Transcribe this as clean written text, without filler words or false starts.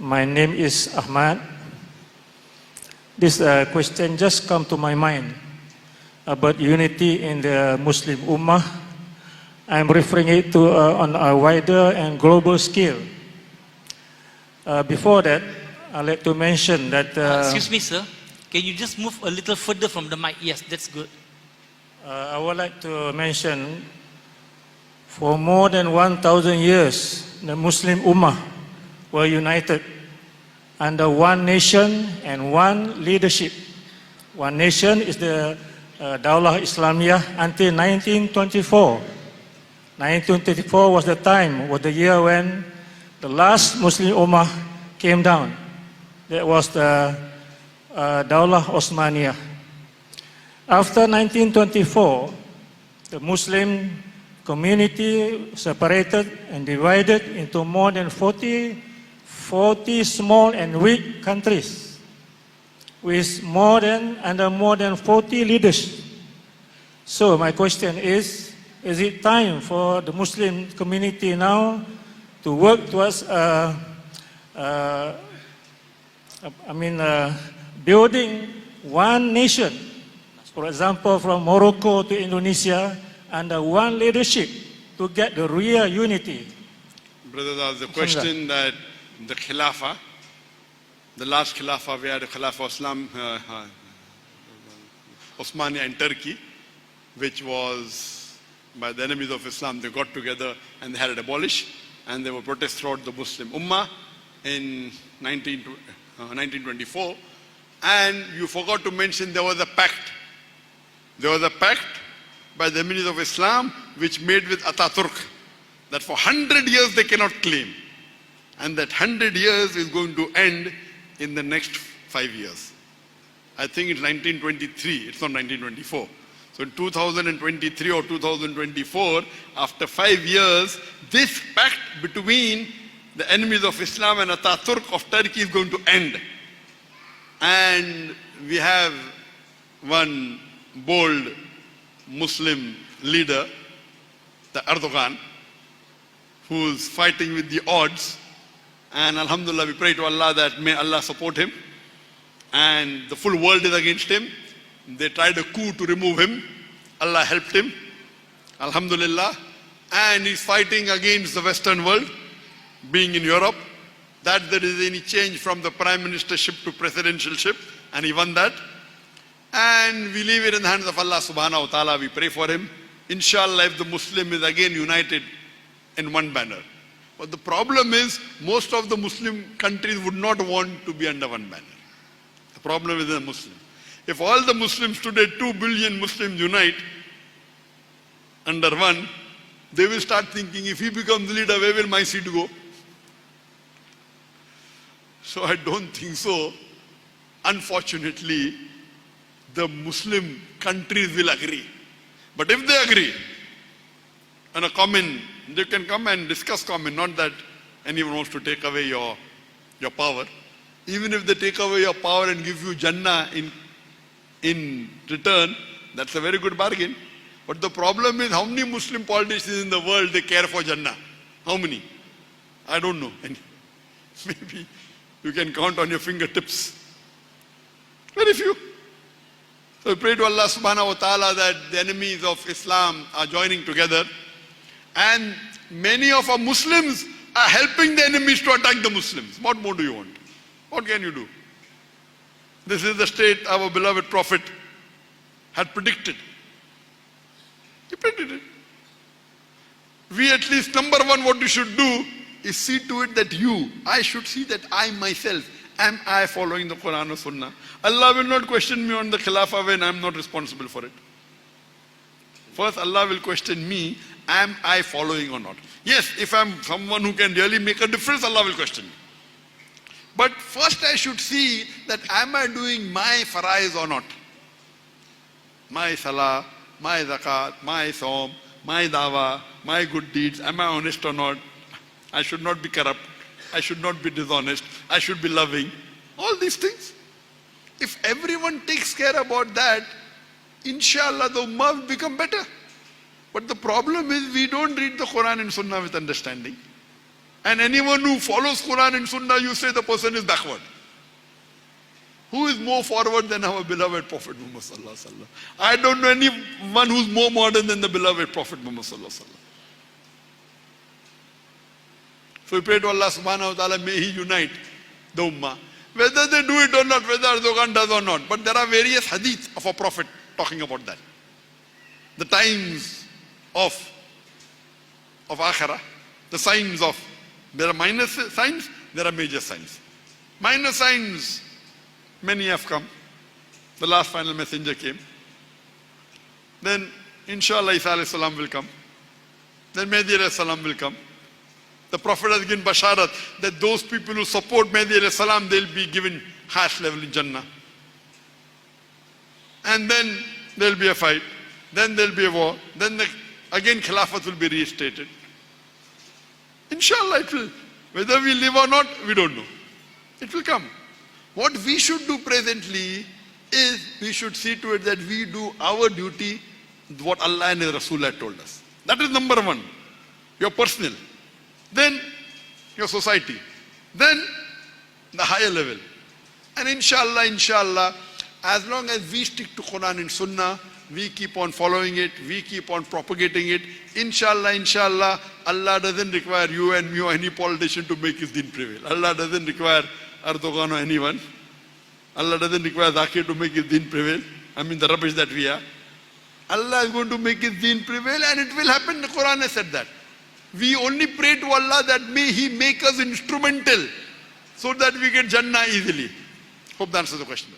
My name is Ahmad. This question just come to my mind about unity in the Muslim Ummah. I'm referring it to on a wider and global scale. Before that, I'd like to mention that... excuse me, sir. Can you just move a little further from the mic? Yes, that's good. I would like to mention, for more than 1,000 years, the Muslim Ummah were united under one nation and one leadership. One nation is the Daulah Islamiyah until 1924. 1924 was the time, was the year when the last Muslim Ummah came down. That was the Daulah Osmaniyah. After 1924, the Muslim community separated and divided into more than 40 small and weak countries with under more than 40 leaders. So my question is it time for the Muslim community now to work towards building one nation? For example, from Morocco to Indonesia, under one leadership to get the real unity. Brother, there was a question that the Khilafah, the last Khilafah, we had a Khilafah Islam, Osmania in Turkey, which was by the enemies of Islam. They got together and they had it abolished, and there were protests throughout the Muslim Ummah in 1924. And you forgot to mention there was a pact. There was a pact by the enemies of Islam which made with Ataturk that for 100 years they cannot claim. And that 100 years is going to end in the next 5 years. I think it's 1923, it's not 1924. So in 2023 or 2024, after 5 years, this pact between the enemies of Islam and Ataturk of Turkey is going to end. And we have one bold Muslim leader, the Erdogan, who's fighting with the odds. And alhamdulillah, we pray to Allah that may Allah support him. And the full world is against him. They tried a coup to remove him. Allah helped him. Alhamdulillah. And he's fighting against the Western world, being in Europe, that there is any change from the prime ministership to presidentialship. And he won that. And we leave it in the hands of Allah subhanahu wa ta'ala. We pray for him. Inshallah, if the Muslim is again united in one banner. But the problem is, most of the Muslim countries would not want to be under one banner. The problem is the Muslim. If all the Muslims today, 2 billion Muslims unite under one, they will start thinking, if he becomes leader, where will my seat go? So I don't think so. Unfortunately, the Muslim countries will agree. But if they agree on a common, they can come and discuss common, not that anyone wants to take away your power. Even if they take away your power and give you Jannah in return, that's a very good bargain. But the problem is, how many Muslim politicians in the world, they care for Jannah? How many? I don't know. Maybe you can count on your fingertips. Very few. So we pray to Allah subhanahu wa ta'ala that the enemies of Islam are joining together. And many of our Muslims are helping the enemies to attack the Muslims. What more do you want? What can you do? This is the state our beloved Prophet had predicted. He predicted it. We at least, number one, what you should do is see to it that I should see that I myself, am I following the Quran or Sunnah? Allah will not question me on the Khilafah when I am not responsible for it. First, Allah will question me, am I following or not? Yes, if I am someone who can really make a difference, Allah will question me. But first I should see that am I doing my farais or not? My salah, my zakat, my saum, my dawah, my good deeds, am I honest or not? I should not be corrupt. I should not be dishonest. I should be loving. All these things. If everyone takes care about that, inshallah the ummah will become better. But the problem is we don't read the Quran and Sunnah with understanding. And anyone who follows Quran and Sunnah, you say the person is backward. Who is more forward than our beloved Prophet Muhammad sallallahu alaihi wasallam? I don't know anyone who's more modern than the beloved Prophet Muhammad sallallahu alaihi wasallam. So we pray to Allah subhanahu wa ta'ala, may He unite the Ummah. Whether they do it or not, whether Erdogan does or not. But there are various hadith of a Prophet talking about that. The times of Akhirah, the signs of, there are minor signs, there are major signs. Minor signs, many have come. The last final messenger came. Then, inshallah, Isa alayhi salam will come. Then Mahdi alayhi salam will come. The Prophet has given basharat that those people who support Mahdi alayhi salam, they'll be given highest level in Jannah. And then there'll be a fight. Then there'll be a war. Then again Khilafat will be reinstated. Inshallah it will. Whether we live or not, we don't know. It will come. What we should do presently is we should see to it that we do our duty, what Allah and His Rasul had told us. That is number one. Your personal. Then your society. Then the higher level. And inshallah, as long as we stick to Quran and Sunnah, we keep on following it, we keep on propagating it. Inshallah, Allah doesn't require you and me or any politician to make His deen prevail. Allah doesn't require Erdogan or anyone. Allah doesn't require Zakir to make His deen prevail. I mean the rubbish that we are. Allah is going to make His deen prevail, and it will happen. The Quran has said that. We only pray to Allah that may He make us instrumental so that we get Jannah easily. Hope that answers the question.